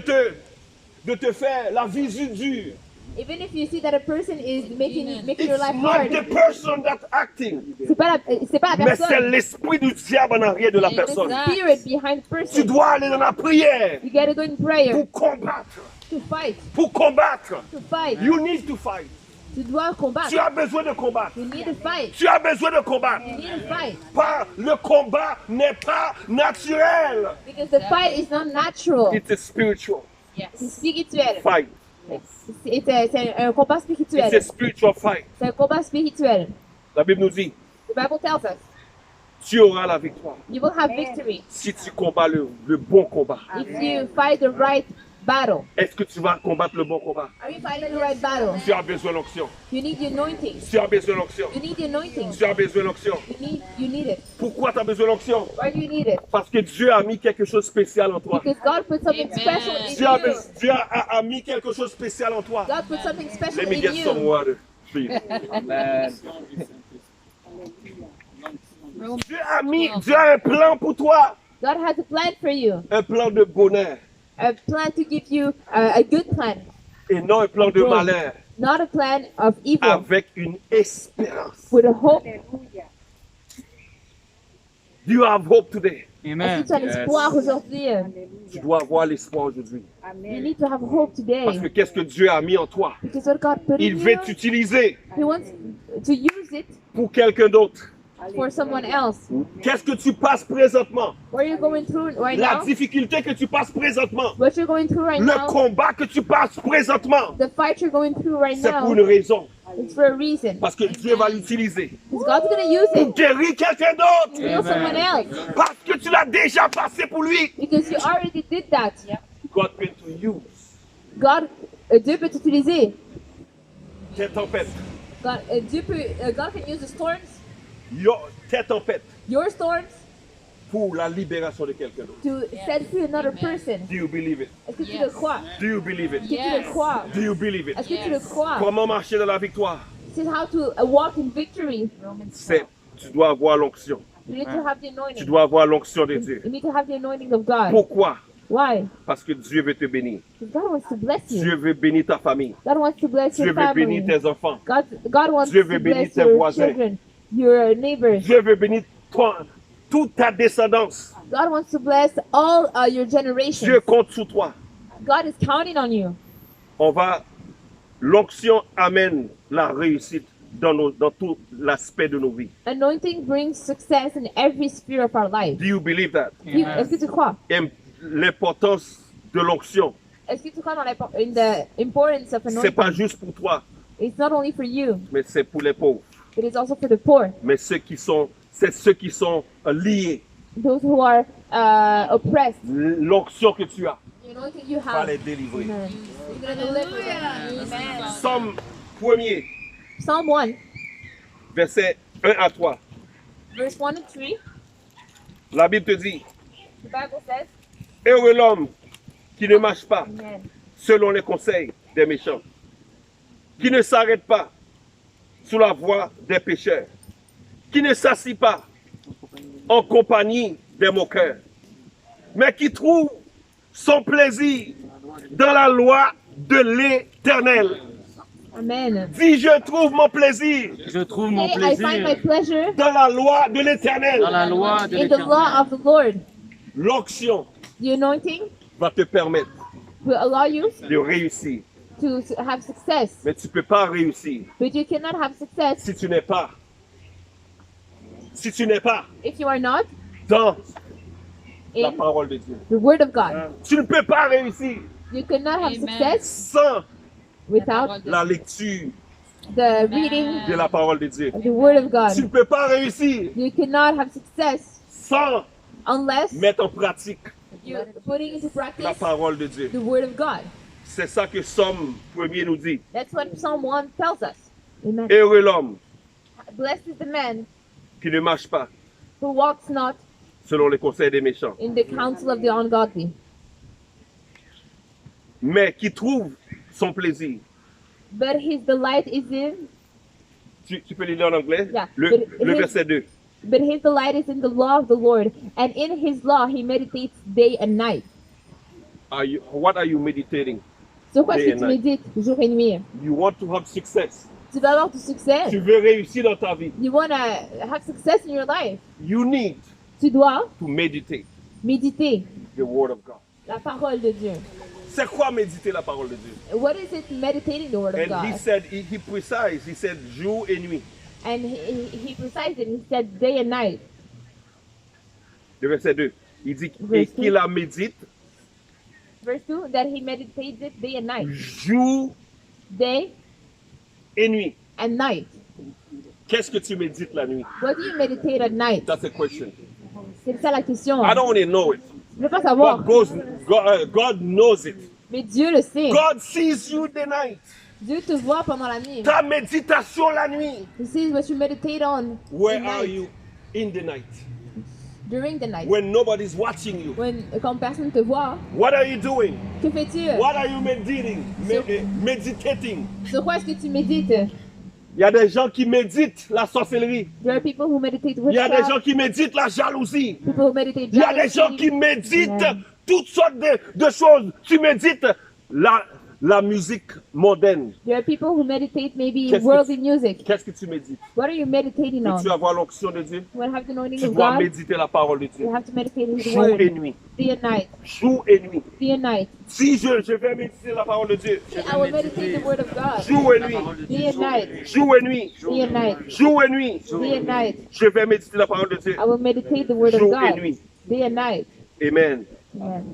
te faire la vie dure. Even if you see that a person is making It's your life not hard, the person that's acting. c'est pas la Mais c'est personne. l'esprit du diable en arrière de la It's personne. the spirit behind the Tu person. dois aller dans la prière You gotta go in prayer pour combattre. to fight. Pour combattre. To fight. You need to fight. Tu dois combattre. Tu as besoin de combattre. You need to fight. Tu as besoin de combattre. You need to fight. Pas, le combat n'est pas naturel. Because the fight is not natural. It's a spiritual C'est spirituel. fight. C'est un combat It's a spirituel. spiritual fight. C'est un combat spirituel. La Bible nous dit, The Bible tells us tu auras la victoire you will have victory si tu combats le bon combat. if you fight the right battle. Est-ce que tu vas combattre le bon combat? Are you fighting the right battle? Tu as besoin de l'onction. You need the anointing. Tu as besoin de l'onction. You need the anointing. Tu as besoin de l'onction. You need it. Pourquoi tu as besoin de l'onction? Why do you need it? Parce que Dieu a mis quelque chose de spécial en toi. Because God put something Amen. special in Dieu, a, you. Dieu a mis quelque chose de spécial en toi. God put something special Let me in get some you. water, please. Amen. Dieu a un plan pour toi. God has a plan for you, Un plan de bonheur a plan to give you a good plan, et non un plan de Joy. malheur. not a plan of evil, Avec une espérance. with a hope. Do you have hope today? Est-ce Amen. que tu as l'espoir aujourd'hui? Tu dois avoir l'espoir aujourd'hui. You need to have hope Parce today, que qu'est-ce que Dieu a mis en toi? because what God put in Il veut you, t'utiliser He wants to use it pour quelqu'un d'autre. for someone else. Qu'est-ce que tu passes présentement? What you're going through right La now, difficulté que tu passes présentement. what you're going through right Le now, combat que tu passes présentement. the fight you're going through right C'est pour now, une raison. it's for a reason. Parce que Dieu va l'utiliser Because God's gonna use pour it guérir quelqu'un to d'autre. heal someone else. Parce que tu l'as déjà passé pour lui. Because you already did that. God can to use God, Dieu peut t'utiliser. tes tempêtes. God, God can use the storms, Tes tempêtes your storms, pour la libération de quelqu'un d'autre. to set free another person. Do you believe it? Est-ce que tu Yes. le crois? Do you believe it? Est-ce que tu le crois? Do you believe it? Est-ce que tu le crois? Comment marcher dans la victoire? This is how to walk in victory. C'est tu dois avoir l'onction. You need to have the Tu anointing. dois avoir l'onction de Dieu. You need to have the anointing of God. Pourquoi? Why? Parce que Dieu veut te bénir. Because God wants to bless you. Dieu veut bénir ta famille. God wants to bless Dieu your veut bénir family. tes enfants. God wants Dieu to veut bénir bless tes your voisins. children, your neighbors. Dieu veut bénir toi, toute ta descendance. God wants to bless all your generations. Dieu compte sur toi. God is counting on you. L'onction amène la réussite dans tout l'aspect de nos vies. Anointing brings success in every sphere of our life. Do you believe that? Est-ce que tu crois? L'importance de l'onction, Est-ce que tu crois dans in the importance of c'est pas anointing? juste pour toi, It's not only for you, mais c'est pour les pauvres. but it's also for the poor, Mais c'est ceux qui sont liés. those who are oppressed. L'onction que tu as The anointing you va have. les délivrer. Amen. He's gonna deliver them. Amen. Somme 1er, Psalm 1, verset 1 à 3. verse 1 and 3, La Bible te dit, the Bible says, heureux l'homme qui ne marche pas Amen. selon les conseils des méchants, qui ne s'arrête pas sous la voie des pécheurs, qui ne s'assit pas en compagnie des moqueurs, mais qui trouve son plaisir dans la loi de l'Éternel. Amen. Dis, je trouve mon plaisir Je trouve mon Today I find my plaisir pleasure dans la loi de l'Éternel. dans la loi de in the law l'Éternel. of the Lord. L'onction The anointing va te permettre will allow you de réussir. to have success, Mais tu ne peux pas réussir but you cannot have success si tu n'es pas if you are not dans la in parole de Dieu. the Word of God. Tu ne peux pas réussir You cannot have Amen. success sans without la lecture the reading de la parole de Dieu. of the Word of Tu ne God. peux pas réussir You cannot have success sans unless mettre en pratique you're putting into la practice parole de Dieu. the Word of God. C'est ça que Somme 1er nous dit. That's what Psalm 1 tells us. Amen. Heureux l'homme Blessed is the man qui ne marche pas who walks not selon les conseils des méchants, in the counsel of the ungodly, mais qui trouve son plaisir. but his delight is in Tu peux le lire en anglais? Yeah, Le but his- verset 2. But his delight is in the law of the Lord, and in his law he meditates day and night. What are you meditating? Sur quoi Day est-ce que and tu night. médites jour et nuit? You want to have success. Tu veux avoir du succès? Tu veux réussir dans ta vie. You want to have success in your life? You need Tu dois to meditate méditer the word of God. la parole de Dieu. C'est quoi méditer la parole de Dieu? What is it meditating the word of And God? he said, he precise, he said jour et nuit. And he precised it. He said day and night. Le verset 2. Il dit et Verset. qu'il la médite Verse 2, that he meditates it day and night. jour Day et nuit. and night. Qu'est-ce que tu médites la nuit? What do you meditate at night? That's a question. C'est ça la question. I don't want to know it. Je veux pas savoir. But God knows it. Mais Dieu le sait. God sees you the night. Dieu te voit pendant la nuit. Ta méditation la nuit. He sees what you meditate on Where at are night, you in the night? during the night. When nobody's watching you. Quand personne te voit, What are you doing? que fais-tu? What are you meditating? Meditating. Sur quoi est-ce que tu médites? Il y a des gens qui méditent la sorcellerie. There are people who meditate Il y a des gens witchcraft, qui méditent la jalousie. people who meditate Il y a des gens jealousy. qui méditent Amen. toutes sortes de choses. Tu médites la musique mondaine. There are people who meditate maybe Qu'est-ce que worldly music. Qu'est-ce que tu médites? What are you meditating Veux-tu on? avoir l'onction de Dieu? You want to have the anointing Tu of dois God? méditer la parole de Dieu. You have to meditate His Jour et word nuit. day and night. Jour et nuit. Day and night. Si je vais méditer la parole de Dieu. I will meditate the word of God Jour et nuit. day and night. Jour et nuit. Day and night. Jour et nuit. Day and night. Je vais méditer la parole de Dieu. I will meditate the word of Jour et God nuit. day and night. Amen. Amen.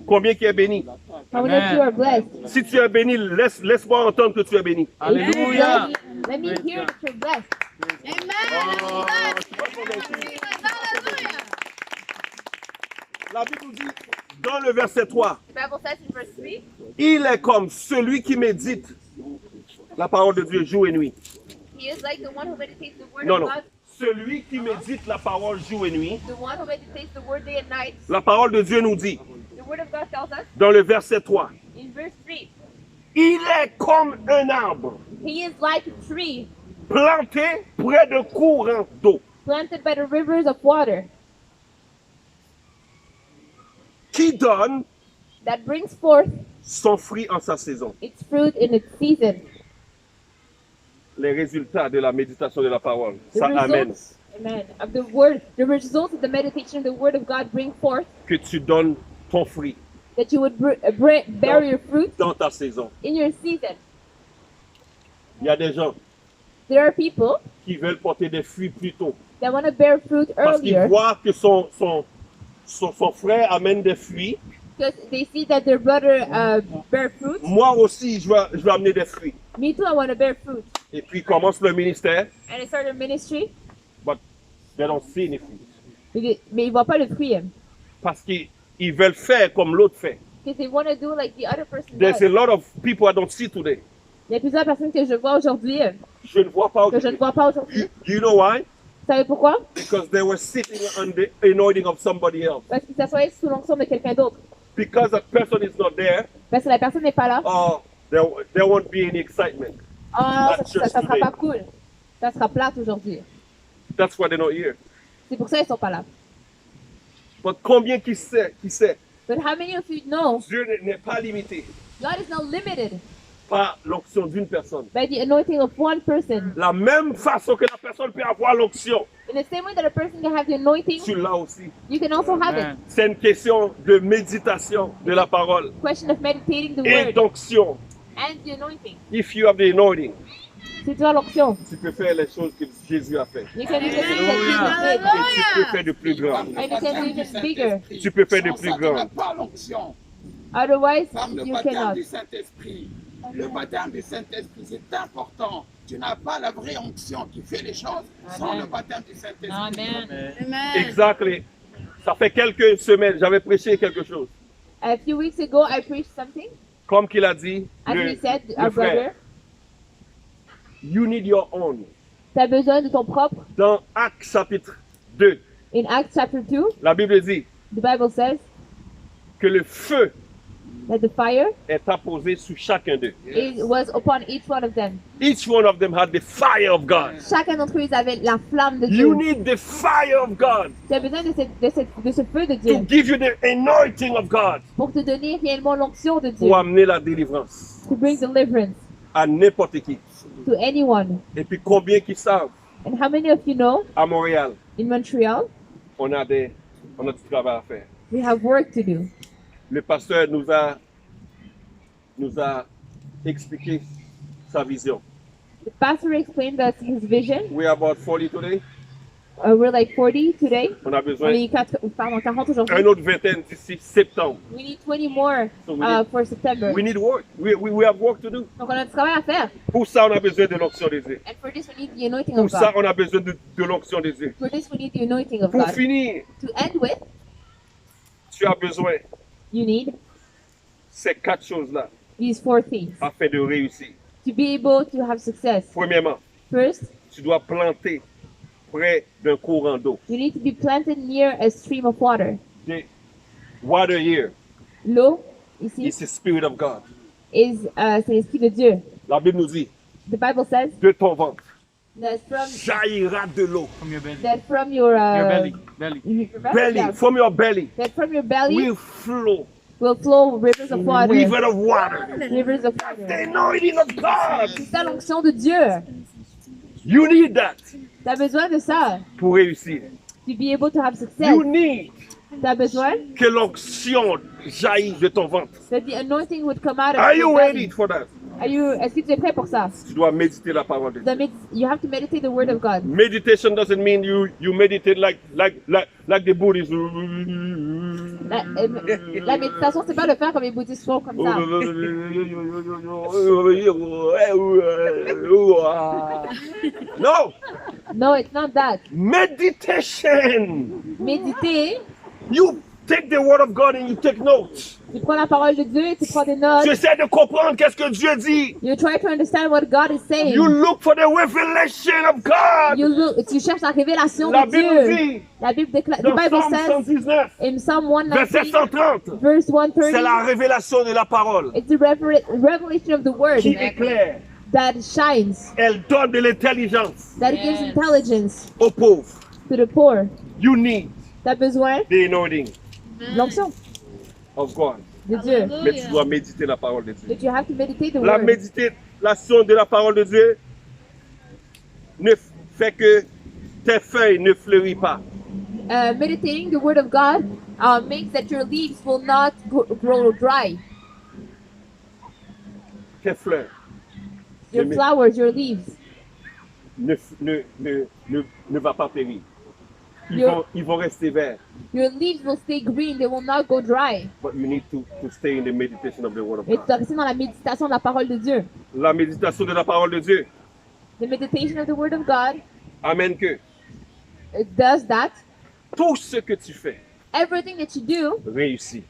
Combien qui est béni? How many of you are blessed? Si tu es béni, laisse-moi entendre que tu es béni. If you're Alléluia. blessed, let me hear that you're blessed. La Bible nous dit, dans le verset 3, The Bible says in verse 3, il est comme celui qui médite la parole de Dieu jour et nuit. he is like the one who meditates the word Non, of non. God, Celui qui médite la parole jour et nuit, the one who meditates the word day and night. la parole de Dieu nous dit, The word of God tells us dans le verset 3, in verse 3, il est comme un arbre he is like a tree planté près de courants d'eau, planted by the rivers of water qui donne that brings forth son fruit en sa saison. its fruit in its season. Les résultats de la méditation de la parole. The Ça amène results, amen, of the word, the results of the meditation of the word of God bring forth que tu donnes ton fruit that you would bear your fruit dans ta saison. in your season. Il y a des gens There are people qui veulent porter des fruits plus tôt that want to bear fruit parce qu'ils earlier voient que son frère amène des fruits. because they see that their brother bear fruit. Moi aussi, je vais amener des fruits. Me too, I want to bear fruit. Et puis, ils commencent le ministère, And they start a ministry, but they don't see any fruit. mais ils ne voient pas le fruit. Hein, Parce qu'ils veulent faire comme l'autre fait. because they want to do like the other person There's does. a lot of people I don't see today. Il y a plusieurs personnes que je vois aujourd'hui Je ne vois pas que je ne aujourd'hui. vois pas aujourd'hui. Do you know why? Vous savez pourquoi? Because they were sitting on the anointing of somebody else. Parce qu'ils s'assoyaient sous l'onction de quelqu'un d'autre. Because that person is not there, Parce que la personne n'est pas là. oh, there won't be any excitement. Ah, That's ça just sera today. pas cool. Ça sera plate aujourd'hui. That's why they're not here. C'est pour ça qu'ils sont pas là. But combien qui sait? But how many of you know Dieu n'est pas limité God is not limited par l'onction d'une personne. by the anointing of one person? La même façon que la personne peut avoir l'onction, In the same way that a person can have the anointing, tu l'as aussi. you can also have it. Amen. C'est une question de méditation de la parole Question of meditating the et word d'onction. and the anointing. If you have the anointing, Si tu as l'onction, tu peux faire les choses que Jésus a fait. you can do the things that Et Jesus tu peux faire de plus grand. did. And you can do even bigger. Tu peux faire de Sans plus ça, tu n'as grand. pas l'onction. Otherwise, Par le you baptême cannot. du Saint-Esprit. Le baptême du Saint-Esprit, c'est important. Tu n'as pas la vraie onction qui fait les choses sans Amen. le baptême du Saint-Esprit. Amen. Exactly. Ça fait quelques semaines, j'avais prêché quelque chose. A few weeks ago, I preached something. Comme qu'il a dit, As le, he said, le our frère, brother, you need your own. tu as besoin de ton propre. Dans Actes chapitre 2, In Acts chapter 2, la Bible dit the Bible says que le feu that the fire est apposé sur chacun d'eux. it was upon each one of them. Each one of them had the fire of God. Chacun d'entre eux avait la flamme de You Dieu. need the fire of God Tu as besoin de ce feu de to Dieu give you the anointing of God pour te donner réellement l'onction de Dieu. pour amener la délivrance To bring deliverance à n'importe qui. to anyone. Et puis combien qui savent, And how many of you know à Montréal, in Montreal on a du travail à faire. we have work to do? Le pasteur nous a expliqué sa vision. The pastor explained us his vision. We are about 40 today. We're like 40 today. On a On besoin est 40 aujourd'hui. d'une autre vingtaine d'ici septembre. We need 20 more So we need- for September. We need work. We have work to do. Donc on a du travail à faire. Pour ça, on a besoin de l'onction de Dieu. And for this we need the anointing Pour of ça, God. on a besoin de l'onction de Dieu. For this we need the anointing of Pour God. finir, To end with, tu as besoin you need ces 4 choses-là these 4 things afin de réussir. to be able to have success. Premièrement, First, tu dois planter près d'un courant d'eau. you need to be planted near a stream of water. The water here L'eau, ici, is the Spirit of God. c'est l'esprit de Dieu. La Bible nous dit, The the Bible says de ton ventre that jaillira de l'eau. From your belly. from your Belly. Belly, yeah, from your belly that from your belly will flow will flow rivers of water. river of water. Rivers of The water. anointing of God. C'est ça l'onction de Dieu. You need that T'as besoin de ça pour réussir. to be able to have success. You need T'as besoin que l'onction jaillisse de ton ventre. that the anointing would come out of Are your you belly. ready for that? Est-ce que tu es prêt pour ça? Tu dois méditer la parole de Dieu. You have to meditate the word of God. Meditation doesn't mean you meditate like the Buddhists. La méditation, c'est pas le faire comme les bouddhistes font comme ça. No, No, it's not that. meditation. Méditer, You take the word of God and you take notes. tu prends la parole de Dieu et tu prends des notes. Tu essaies de comprendre qu'est-ce que Dieu dit. You try to understand what God is saying. You look for the revelation of God. Tu cherches la révélation La de Bible Dieu. dit La Bible déclare, the dans Bible Psalm says 119, in Psalm verset 119, 130, verse c'est 130, la révélation de la parole it's the revelation of the word qui éclaire. that shines, Elle donne de l'intelligence that gives intelligence aux pauvres. to the poor. You need T'as besoin the anointing de l'onction of God. de Dieu. Mais tu dois méditer la parole de Dieu. But you have to meditate the La word. méditation de la parole de Dieu ne fait que tes feuilles ne fleurissent pas. Meditating the word of God makes that your leaves will not grow dry. Tes fleurs Your Amen. flowers, your leaves. ne vont pas périr. Your, Ils vont rester verts. your leaves will stay green, they will not go dry. But you need to stay in the meditation of the word of Et tu God. dois rester dans la méditation de la parole de Dieu. La méditation de la parole de Dieu The meditation of the word of God amène que it does that. tout ce que tu fais Everything that you do réussit.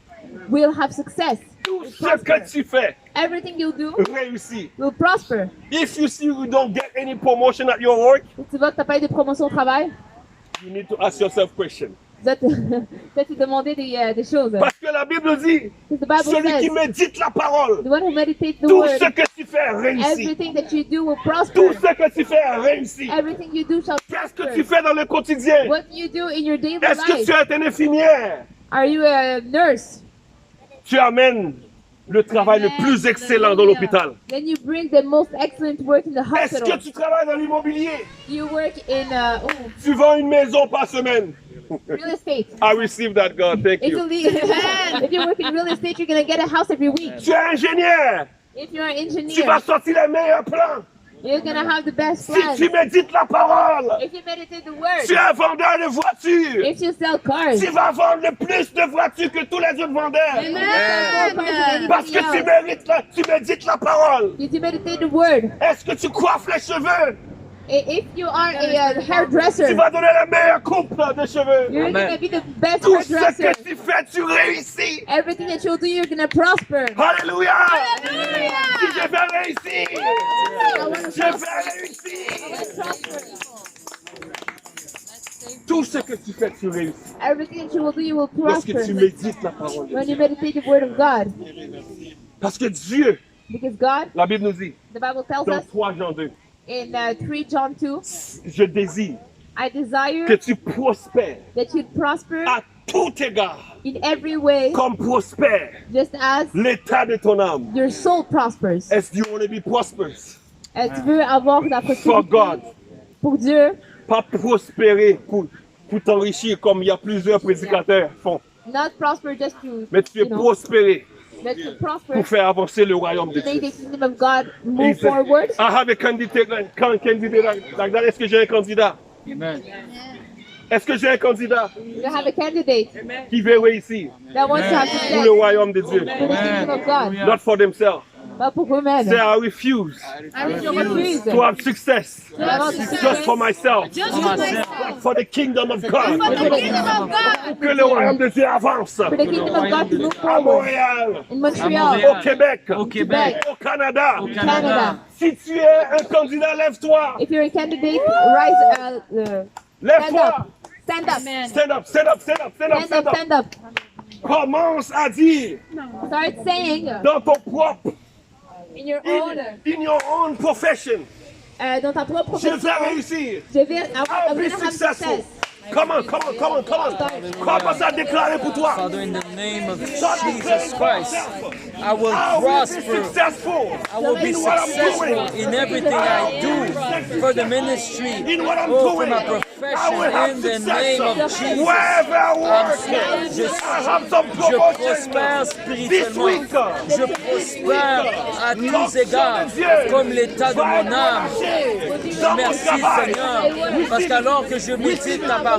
will have success. Tout ce que tu fais Everything you do réussit. will prosper. If you see you don't get any promotion at your work, Si tu vois que tu n'as pas eu de promotion au travail, you need to ask yourself questions. tu dois te demander des choses. Parce que la Bible dit, Because the Bible celui qui says, médite la parole, the one who meditates the tout word, ce que tu fais réussit. everything that you do will prosper. Tout ce que tu fais réussit. Everything you do shall Qu'est-ce que prosper. tu fais dans le quotidien? What you do in your daily Est-ce que life. tu es une infirmière? Are you a nurse? Tu amènes le travail le plus excellent dans l'hôpital. Then you bring the most excellent work in the Est-ce que hospital. tu travailles dans l'immobilier? You work in Tu vends une maison par semaine. real estate. I received that, God. Thank If you. if you work in real estate, you're gonna get a house every week. Tu es ingénieur. If you're an Tu engineer, vas sortir les meilleurs plans. you're gonna have the best Si plans. tu médites la parole, If you meditate the word, tu es un vendeur de voitures. if you sell cars, Tu vas vendre le plus de voitures que tous les autres vendeurs. you sell more cars than Parce que anybody else. tu médites la parole. If you meditate the word, Est-ce que tu coiffes les cheveux? if you are a Tu hairdresser, vas donner la meilleure coupe de cheveux. you're gonna be the best Tout ce hairdresser. que tu fais, tu réussis. Everything that you'll do, you're gonna prosper. Alléluia. Si je vais réussir. Je vais réussir. Tout ce que tu fais, tu réussis. Everything that you will do, you will Lorsque prosper. tu médites la parole de When Dieu. you meditate the word of God, Parce que Dieu, because God, la Bible nous dit, the Bible tells dans us 3 Jean 2, in 3 John 2, je désire I desire que tu prospères that you'd prosper à tout égard, in every way, comme prospère just as l'état de ton âme. your soul prospers. Est-ce que you want to be prosperous? Tu veux avoir la For God. prospérité pour Dieu, Pas prospérer pour t'enrichir comme il y a plusieurs prédicateurs font. not prosper just to, Mais tu veux prospérer but to prosper pour faire avancer le royaume de to make Dieu. the kingdom of God He move said, forward. I have a candidate like that. Est-ce que j'ai un candidat? Amen. Est-ce que j'ai un candidat You have a candidate qui veut réussir that wants to have pour success le royaume de Dieu? for the kingdom of God, Not for themselves. pas pour eux-mêmes. Say, I refuse Je refuse to have success d'avoir du just succès for myself, but for the kingdom of God. Pour que le royaume de Dieu avance. for the kingdom of God to move À forward. Montréal, In Montreal, au Québec, Au Québec, au Canada. Canada. Si tu es un candidat, lève-toi. If you're a candidate, rise, stand Lève-toi. up. Stand up. Stand up, stand up, stand up, stand up, Stand up, stand up. stand up. Commence à dire Start saying dans ton propre in your own, in your own profession. dans ta propre Je profession. vais réussir. Je vais I'll avoir be I'm gonna have successful. success. Come on, come on, come on, come on. Commence à déclarer pour toi. Father, in the name of Start Jesus declaring Christ, I will I will be prosper. successful. I will be in what I'm successful doing. in everything I do for the ministry, In what I'm for doing. my I will profession, have in the success. name of Jesus. Wherever I work, Je- I have some Je promotion. prospère This spirituellement. week, Je prospère à tous égards, comme l'état de mon âme. Merci Seigneur, parce qu'alors que je médite ta parole,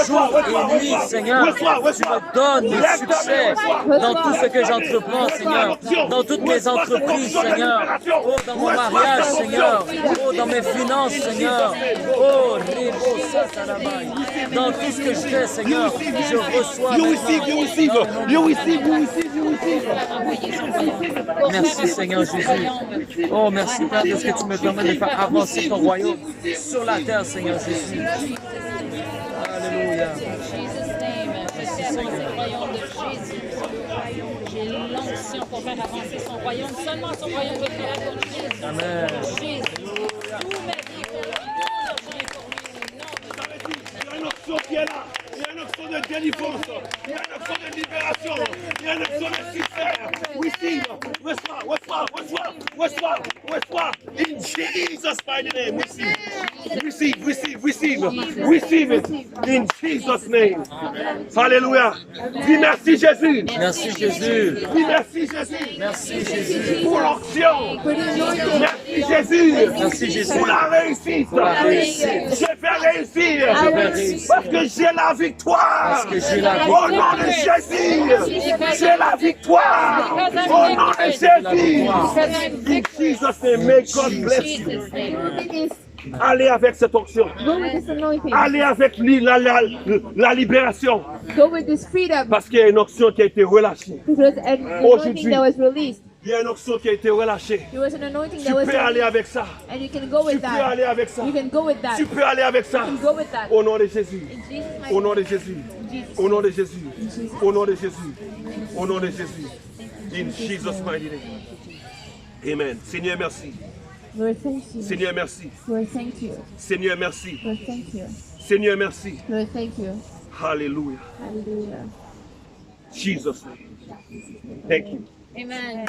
jour et nuit, Seigneur, tu me donnes le succès dans tout ce que j'entreprends, Seigneur, dans toutes mes entreprises, Seigneur, oh, dans mon mariage, Seigneur, oh, dans mes finances, Seigneur, oh, Rebo Satanabai, dans tout ce que je fais, Seigneur, je reçois You receive, you receive, you receive, you receive, you receive. Merci Seigneur Jésus. Oh, merci Père de ce que tu me permets de faire avancer ton royaume sur la terre, Seigneur Jésus. Alléluia. Jesus' name. Je fais avancer le royaume de Jésus. J'ai l'onction pour faire avancer son royaume. Seulement son royaume peut faire avancer Jésus. Amen. Jésus. Tout ma vie est pour lui. Tout l'argent est pour lui. Il y a une option qui est là. Il y a une option de délivrance. Il y a une option de libération. Il y a une option de succès. Receive. Reçois. In Jesus' mighty name. Receive it. In Jesus' name. Hallelujah. Dis merci Jésus. Merci Jésus. Dis merci Jésus. Merci Jésus. Pour l'onction. Merci Jésus. Merci Jésus. Pour la réussite. la réussite. Je vais réussir. Je vais réussir. Parce que j'ai la victoire. Parce que j'ai la Au nom de Jésus. J'ai la victoire. Au nom de Jésus. In Jesus' name, may God bless you. Jesus' name. Allez avec cette onction. Go with this anointing. Allez avec la libération. Go with this freedom. Parce qu'il y a une onction qui a été relâchée. Because there was an anointing that was released. Il y a une onction qui a été relâchée. There was an anointing Tu that was peux aller released. avec ça. And you can go Tu with peux aller that. avec ça. You can go with that. Tu peux aller avec ça. You can go with that. Au nom de Jésus. In Jesus' mighty Au nom de name. Jésus. Au nom de Jésus. Au nom de Jésus. Au nom de Jésus. In Jesus' mighty name. Amen. Seigneur, merci. Lord, thank you. Seigneur, merci. Lord, thank you. Seigneur, merci. Lord, thank you. Seigneur, merci. Lord, thank you. Hallelujah. Hallelujah. Jesus' name. Thank you. Amen.